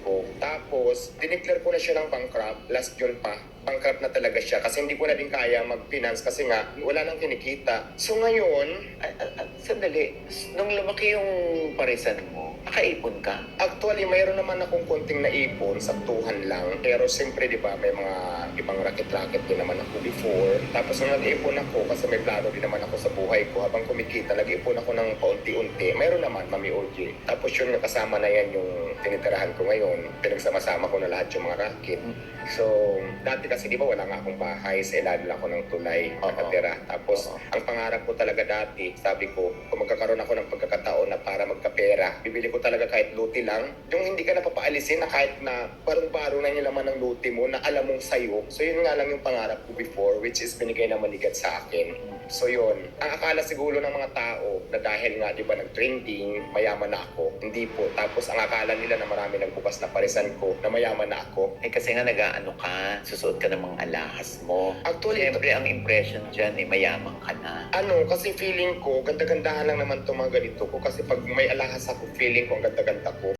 ko. Tapos, dineclare ko na siya ng bankrupt, last June pa. Bankrupt na talaga siya kasi hindi ko na din kaya mag-finance kasi nga wala nang kinikita. So ngayon, Sandali, nung lumaki yung parisan mo, nakaipon ka? actually mayroon naman akong konting naipon, saktuhan lang. Pero siyempre di ba may mga ibang racket-racket din naman ako before. Tapos nung nag-ipon ako kasi may plano din naman ako sa buhay ko. Habang kumikita, nag-ipon ako ng paunti-unti. Mayroon naman, Mami OJ. Tapos yun, kasama na yan yung tinitirahan ko ngayon. Pinagsama-sama ko na lahat yung mga racket. So, dati kasi di ba wala nga akong bahay, sa ilalim ako ng tulay nakatira. Tapos, ang pangarap ko talaga dati, sabi ko, kung magkakaroon ako ng pagkakataon na para magkapera, bibili ko talaga kahit luti lang. Yung hindi ka na papaalisin na kahit na barong-barong na yung laman ng luti mo na alam mong sayo. So, yun nga lang yung pangarap ko before, which is binigay na manigat sa akin. So yun, ang akala siguro ng mga tao na dahil nga di ba nag-trending, mayaman na ako. Hindi po. Tapos ang akala nila na marami nagbukas na parisan ko na mayaman na ako. Eh kasi nga nag-aano ka, susuot ka ng mga alahas mo. Actually, Siyempre, ang impression dyan, mayamang ka na. kasi feeling ko, ganda-gandahan lang naman itong mga ganito ko. Kasi pag may alahas ako, feeling ko ang ganda-ganda ko.